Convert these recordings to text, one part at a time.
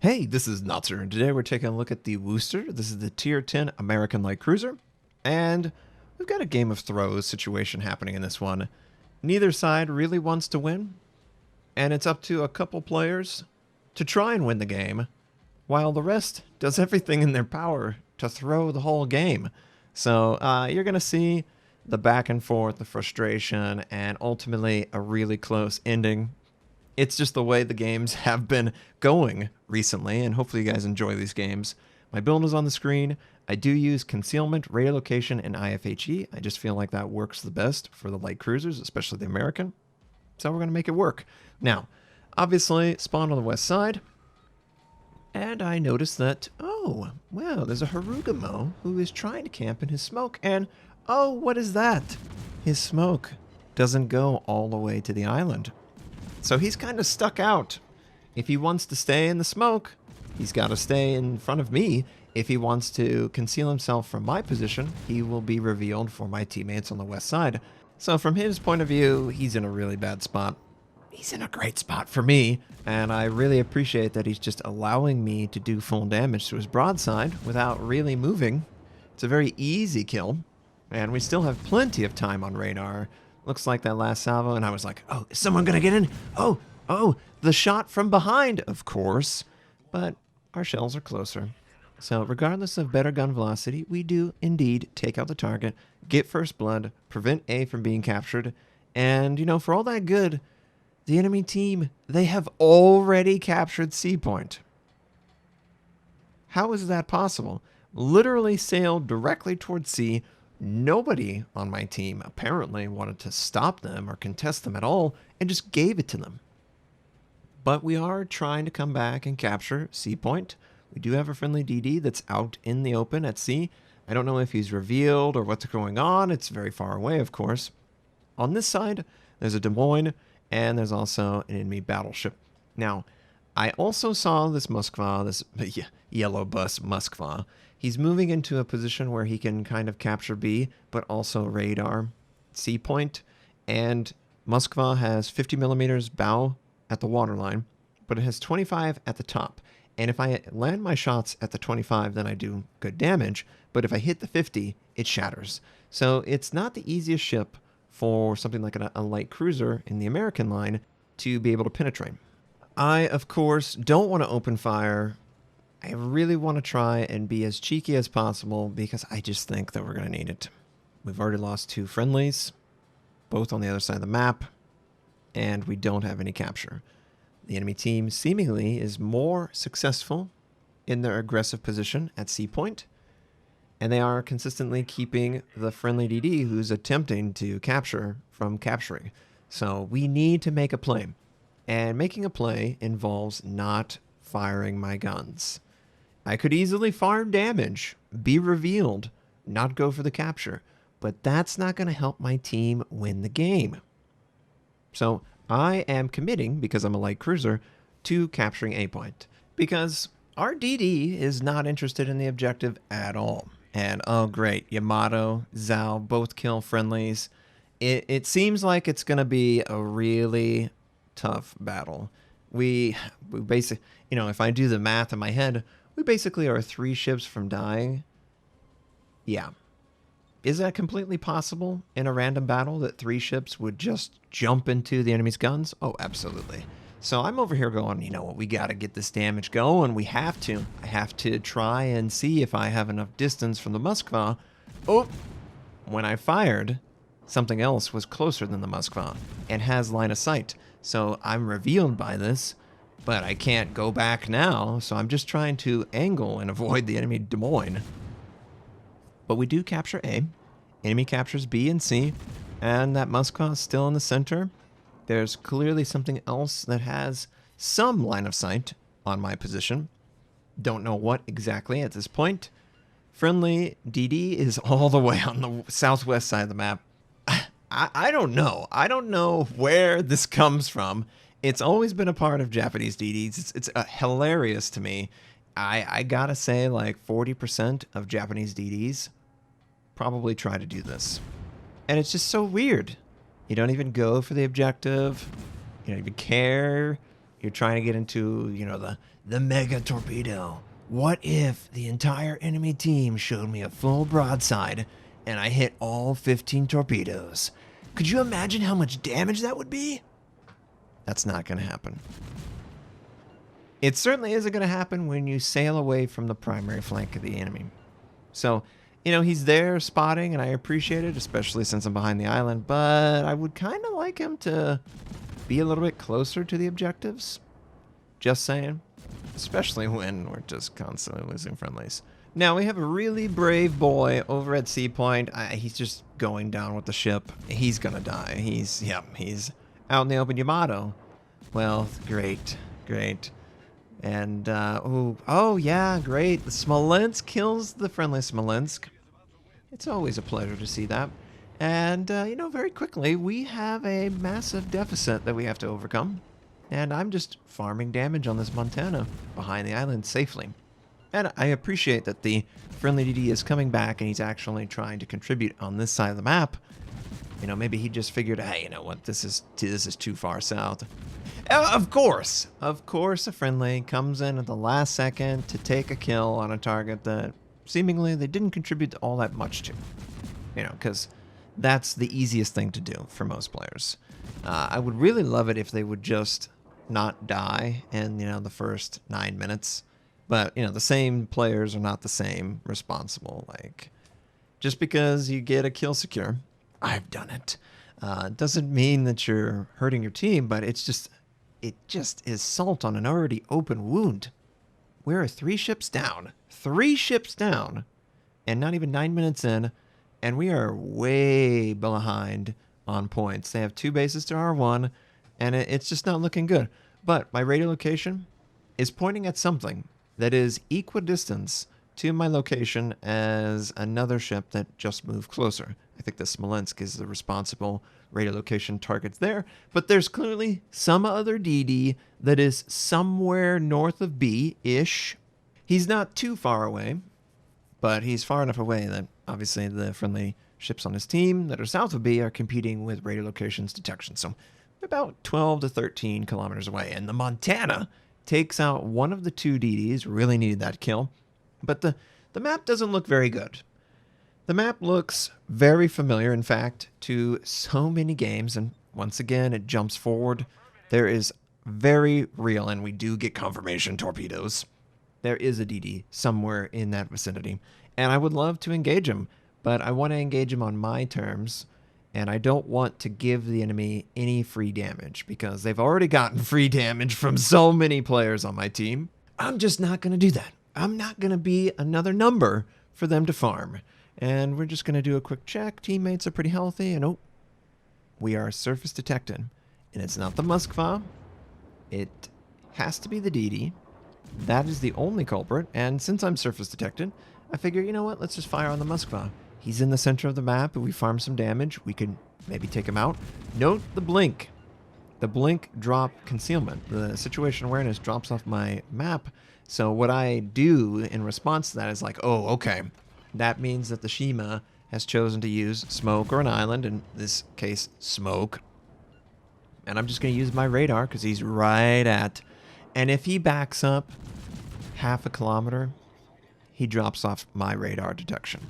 Hey, this is Notser, and today we're taking a look at the Worcester. This is the Tier 10 American Light Cruiser, and we've got a Game of Throws situation happening in this one. Neither side really wants to win, and it's up to a couple players to try and win the game, while the rest does everything in their power to throw the whole game. So you're going to see the back and forth, the frustration, and ultimately a really close ending. It's just the way the games have been going recently, and hopefully you guys enjoy these games. My build is on the screen. I do use concealment, radio location, and IFHE. I just feel like that works the best for the light cruisers, especially the American. So we're going to make it work. Now, obviously, spawn on the west side. And I noticed that, oh, wow, there's a Harugamo who is trying to camp in his smoke. And, oh, what is that? His smoke doesn't go all the way to the island. So he's kind of stuck out. If he wants to stay in the smoke, he's got to stay in front of me. If he wants to conceal himself from my position, he will be revealed for my teammates on the west side. So from his point of view, he's in a really bad spot. He's in a great spot for me, and I really appreciate that he's just allowing me to do full damage to his broadside without really moving. It's a very easy kill, and we still have plenty of time on radar. Looks like that last salvo, and I was like, oh, is someone gonna get in? Oh, the shot from behind, of course. But our shells are closer. So regardless of better gun velocity, we do indeed take out the target, get first blood, prevent A from being captured, and, you know, for all that good, the enemy team, they have already captured C point. How is that possible? Literally sailed directly towards C. Nobody on my team apparently wanted to stop them or contest them at all and just gave it to them. But we are trying to come back and capture C point. We do have a friendly DD that's out in the open at C. I don't know if he's revealed or what's going on. It's very far away, of course. On this side, there's a Des Moines, and there's also an enemy battleship. Now, I also saw this Moskva, this yellow bus Moskva. He's moving into a position where he can kind of capture B, but also radar C point. And Moskva has 50 millimeters bow at the waterline, but it has 25 at the top. And if I land my shots at the 25, then I do good damage. But if I hit the 50, it shatters. So it's not the easiest ship for something like a light cruiser in the American line to be able to penetrate. I, of course, don't want to open fire. I really want to try and be as cheeky as possible because I just think that we're going to need it. We've already lost 2 friendlies, both on the other side of the map, and we don't have any capture. The enemy team seemingly is more successful in their aggressive position at C point, and they are consistently keeping the friendly DD who's attempting to capture from capturing. So we need to make a play. And making a play involves not firing my guns. I could easily farm damage, be revealed, not go for the capture, but that's not going to help my team win the game. So I am committing, because I'm a light cruiser, to capturing A point. Because our DD is not interested in the objective at all. And oh great, Yamato, Zhao, both kill friendlies. It seems like it's going to be a really tough battle. We basically, you know, if I do the math in my head, we basically are 3 ships from dying. Yeah. Is that completely possible in a random battle that 3 ships would just jump into the enemy's guns? Oh, absolutely. So I'm over here going, you know what, we got to get this damage going. We have to. I have to try and see if I have enough distance from the Moskva. Oh, when I fired, something else was closer than the Moskva and has line of sight. So I'm revealed by this, but I can't go back now. So I'm just trying to angle and avoid the enemy Des Moines. But we do capture A. Enemy captures B and C. And that Moskva is still in the center. There's clearly something else that has some line of sight on my position. Don't know what exactly at this point. Friendly DD is all the way on the southwest side of the map. I don't know. I don't know where this comes from. It's always been a part of Japanese DDs. It's hilarious to me. I gotta say, like 40% of Japanese DDs probably try to do this. And it's just so weird. You don't even go for the objective. You don't even care. You're trying to get into, you know, The mega torpedo. What if the entire enemy team showed me a full broadside and I hit all 15 torpedoes? Could you imagine how much damage that would be? That's not going to happen. It certainly isn't going to happen when you sail away from the primary flank of the enemy. So, he's there spotting, and I appreciate it, especially since I'm behind the island, but I would kind of like him to be a little bit closer to the objectives. Just saying. Especially when we're just constantly losing friendlies. Now, we have a really brave boy over at Sea Point. He's just going down with the ship. He's going to die. He's out in the open. Yamato. Well, great. And, oh yeah, great. The Smolensk kills the friendly Smolensk. It's always a pleasure to see that. And, very quickly, we have a massive deficit that we have to overcome. And I'm just farming damage on this Montana behind the island safely. And I appreciate that the friendly DD is coming back and he's actually trying to contribute on this side of the map. Maybe he just figured, hey, you know what, this is too far south. Of course, a friendly comes in at the last second to take a kill on a target that seemingly they didn't contribute all that much to. Because that's the easiest thing to do for most players. I would really love it if they would just not die in, the first 9 minutes. But, the same players are not the same responsible. Like, just because you get a kill secure, I've done it, doesn't mean that you're hurting your team, but it just is salt on an already open wound. We're 3 ships down. 3 ships down. And not even 9 minutes in. And we are way behind on points. They have 2 bases to R1. And it's just not looking good. But my radio location is pointing at something that is equidistant to my location as another ship that just moved closer. I think the Smolensk is the responsible radio location targets there, but there's clearly some other DD that is somewhere north of B-ish. He's not too far away, but he's far enough away that obviously the friendly ships on his team that are south of B are competing with radio locations detection, so about 12 to 13 kilometers away. And the Montana takes out one of the 2 DDs, really needed that kill, but the map doesn't look very good. The map looks very familiar, in fact, to so many games, and once again, it jumps forward. There is very real, and we do get confirmation torpedoes. There is a DD somewhere in that vicinity, and I would love to engage him, but I want to engage him on my terms, and I don't want to give the enemy any free damage, because they've already gotten free damage from so many players on my team. I'm just not going to do that. I'm not going to be another number for them to farm. And we're just going to do a quick check. Teammates are pretty healthy. And we are surface detected. And it's not the Moskva. It has to be the DD. That is the only culprit. And since I'm surface detected, I figure, you know what? Let's just fire on the Moskva. He's in the center of the map. If we farm some damage, we could maybe take him out. Note the blink. The blink drop concealment. The situation awareness drops off my map. So what I do in response to that is like, oh, okay. That means that the Shima has chosen to use smoke or an island, in this case, smoke. And I'm just going to use my radar because he's right at. And if he backs up half a kilometer, he drops off my radar detection.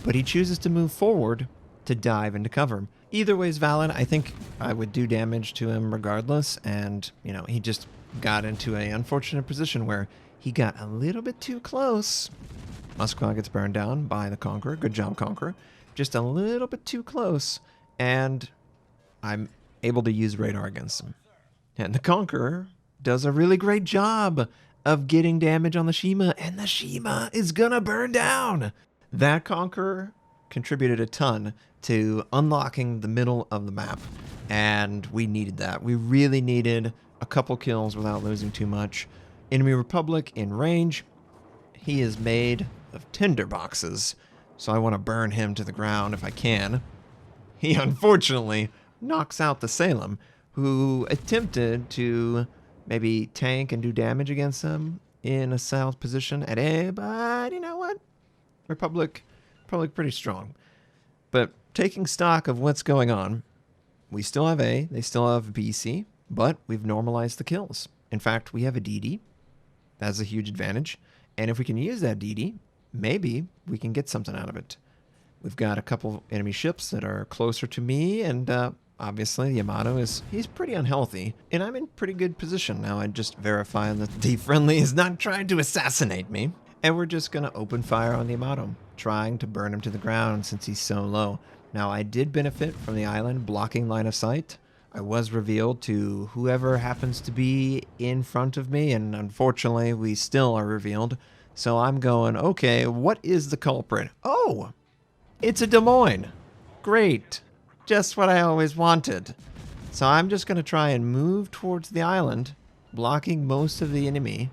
But he chooses to move forward to dive into cover. Either way is valid. I think I would do damage to him regardless. And, he just got into an unfortunate position where he got a little bit too close. Moskva gets burned down by the Conqueror. Good job, Conqueror. Just a little bit too close, and I'm able to use radar against him. And the Conqueror does a really great job of getting damage on the Shima, and the Shima is gonna burn down. That Conqueror contributed a ton to unlocking the middle of the map, and we needed that. We really needed a couple kills without losing too much. Enemy Republic in range. He is made of tinder boxes, so I want to burn him to the ground if I can. He unfortunately knocks out the Salem, who attempted to maybe tank and do damage against him in a south position at A, but you know what? Republic pretty strong. But taking stock of what's going on, we still have A, they still have BC, but we've normalized the kills. In fact, we have a DD. That's a huge advantage. And if we can use that DD, maybe we can get something out of it. We've got a couple enemy ships that are closer to me, and obviously Yamato he's pretty unhealthy, and I'm in pretty good position. Now I just verify that the friendly is not trying to assassinate me, and we're just going to open fire on the Yamato, trying to burn him to the ground since he's so low. Now I did benefit from the island blocking line of sight. I was revealed to whoever happens to be in front of me, and unfortunately we still are revealed. So I'm going, okay, what is the culprit? Oh! It's a Des Moines. Great. Just what I always wanted. So I'm just going to try and move towards the island, blocking most of the enemy.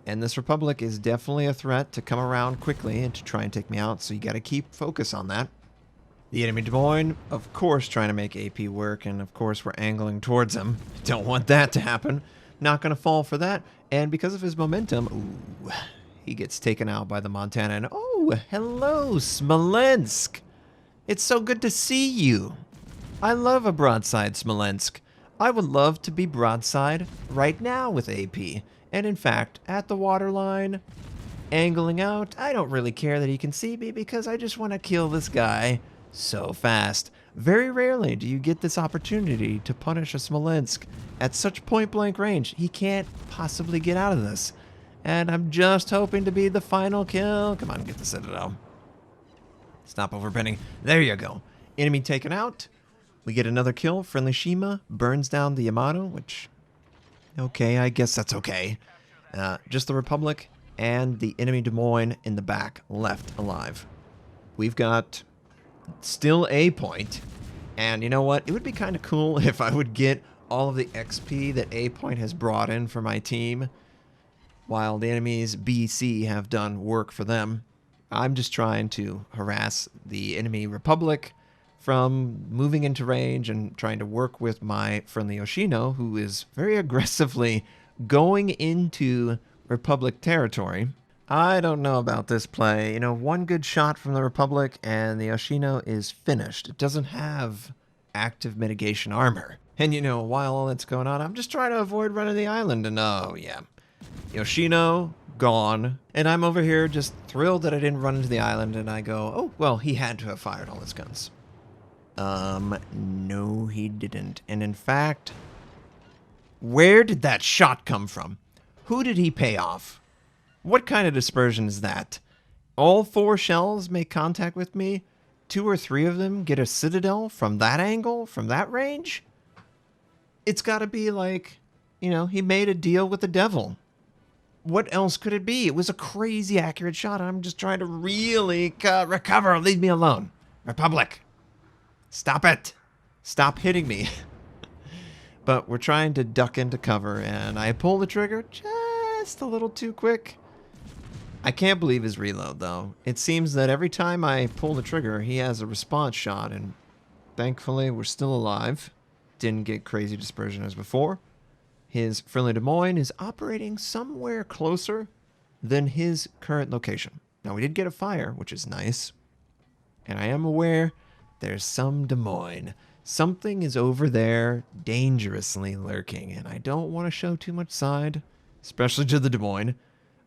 And this Republic is definitely a threat to come around quickly and to try and take me out, so you got to keep focus on that. The enemy Des Moines, of course, trying to make AP work, and of course we're angling towards him. Don't want that to happen. Not going to fall for that. And because of his momentum, ooh, he gets taken out by the Montana. And oh, hello, Smolensk. It's so good to see you. I love a broadside Smolensk. I would love to be broadside right now with AP. And in fact, at the waterline, angling out, I don't really care that he can see me because I just want to kill this guy so fast. Very rarely do you get this opportunity to punish a Smolensk at such point-blank range. He can't possibly get out of this. And I'm just hoping to be the final kill. Come on, get the Citadel. Stop overbending. There you go. Enemy taken out. We get another kill. Friendly Shima burns down the Yamato, which... okay, I guess that's okay. Just the Republic and the enemy Des Moines in the back left alive. We've got still a point. And you know what? It would be kind of cool if I would get all of the XP that A point has brought in for my team, while the enemies BC have done work for them. I'm just trying to harass the enemy Republic from moving into range and trying to work with my friendly Yoshino, who is very aggressively going into Republic territory. I don't know about this play. You know, one good shot from the Republic and the Yoshino is finished. It doesn't have active mitigation armor. And you know, while all that's going on, I'm just trying to avoid running the island, and oh yeah. Yoshino gone, and I'm over here just thrilled that I didn't run into the island, and I go, oh, well, he had to have fired all his guns. No, he didn't. And in fact, where did that shot come from? Who did he pay off? What kind of dispersion is that? All 4 shells make contact with me? 2 or 3 of them get a Citadel from that angle, from that range? It's got to be like, you know, he made a deal with the devil. What else could it be? It was a crazy accurate shot. I'm just trying to really recover. Leave me alone. Republic. Stop it. Stop hitting me. But we're trying to duck into cover, and I pull the trigger just a little too quick. I can't believe his reload, though. It seems that every time I pull the trigger, he has a response shot, and thankfully we're still alive. Didn't get crazy dispersion as before. His friendly Des Moines is operating somewhere closer than his current location. Now, we did get a fire, which is nice. And I am aware there's some Des Moines. Something is over there dangerously lurking, and I don't want to show too much side, especially to the Des Moines.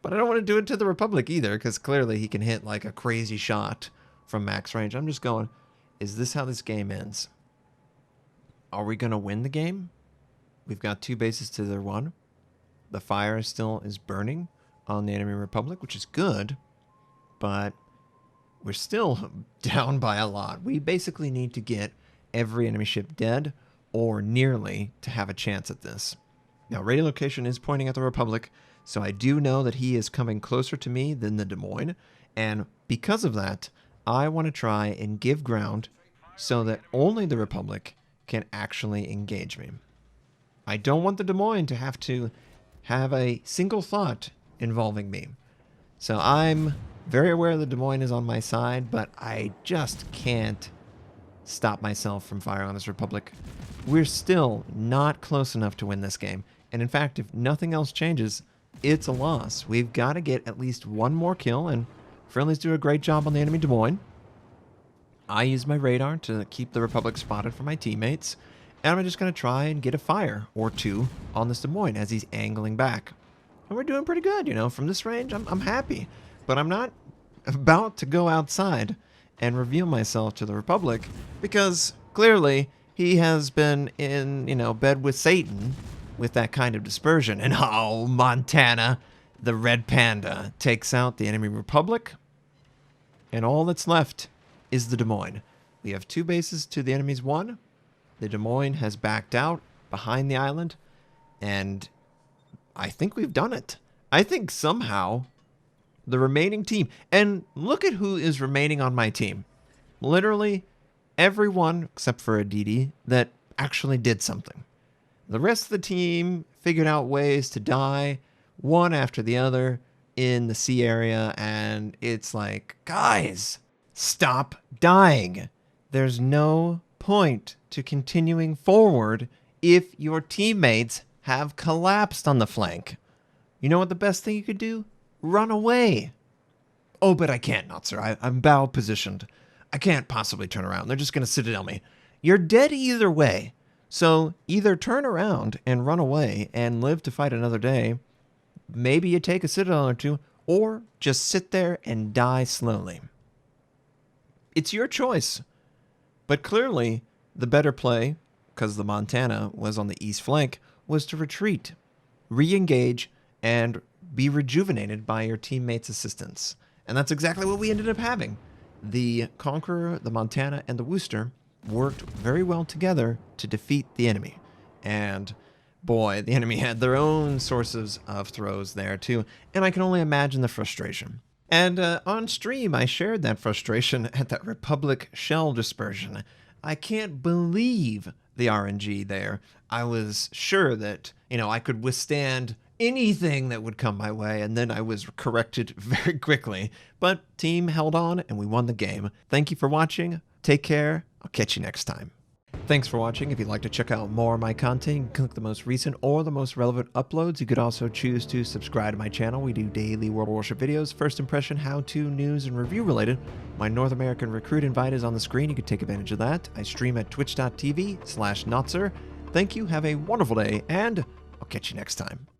But I don't want to do it to the Republic either, because clearly he can hit like a crazy shot from max range. I'm just going, is this how this game ends? Are we going to win the game? We've got 2 bases to their 1. The fire still is burning on the enemy Republic, which is good, but we're still down by a lot. We basically need to get every enemy ship dead or nearly to have a chance at this. Now, radio location is pointing at the Republic, so I do know that he is coming closer to me than the Des Moines, and because of that, I want to try and give ground so that only the Republic can actually engage me. I don't want the Des Moines to have a single thought involving me. So I'm very aware the Des Moines is on my side, but I just can't stop myself from firing on this Republic. We're still not close enough to win this game. And in fact, if nothing else changes, it's a loss. We've got to get at least 1 more kill, and friendlies do a great job on the enemy Des Moines. I use my radar to keep the Republic spotted for my teammates, and I'm just going to try and get a fire or 2 on this Des Moines as he's angling back. And we're doing pretty good, you know. From this range, I'm happy. But I'm not about to go outside and reveal myself to the Republic because clearly he has been in, you know, bed with Satan with that kind of dispersion. And oh, Montana, the Red Panda, takes out the enemy Republic. And all that's left is the Des Moines. We have 2 bases to the enemy's 1. The Des Moines has backed out behind the island. And I think we've done it. I think somehow the remaining team, and look at who is remaining on my team. Literally everyone except for Aditi that actually did something. The rest of the team figured out ways to die one after the other in the sea area, and it's like, guys, stop dying. There's no point to continuing forward if your teammates have collapsed on the flank. You know what the best thing you could do? Run away. Oh, but I can't, Notser. I'm bow positioned. I can't possibly turn around. They're just going to citadel me. You're dead either way. So either turn around and run away and live to fight another day. Maybe you take a citadel or 2, or just sit there and die slowly. It's your choice. But clearly, the better play, because the Montana was on the east flank, was to retreat, re-engage, and be rejuvenated by your teammates' assistance. And that's exactly what we ended up having. The Conqueror, the Montana, and the Worcester worked very well together to defeat the enemy. And boy, the enemy had their own sources of throws there too, and I can only imagine the frustration. And on stream, I shared that frustration at that Republic shell dispersion. I can't believe the RNG there. I was sure that, you know, I could withstand anything that would come my way, and then I was corrected very quickly. But team held on, and we won the game. Thank you for watching. Take care. I'll catch you next time. Thanks for watching. If you'd like to check out more of my content, you can click the most recent or the most relevant uploads. You could also choose to subscribe to my channel. We do daily World of Warship videos, first impression, how-to, news, and review related. My North American recruit invite is on the screen. You can take advantage of that. I stream at twitch.tv/Notser. Thank you, have a wonderful day, and I'll catch you next time.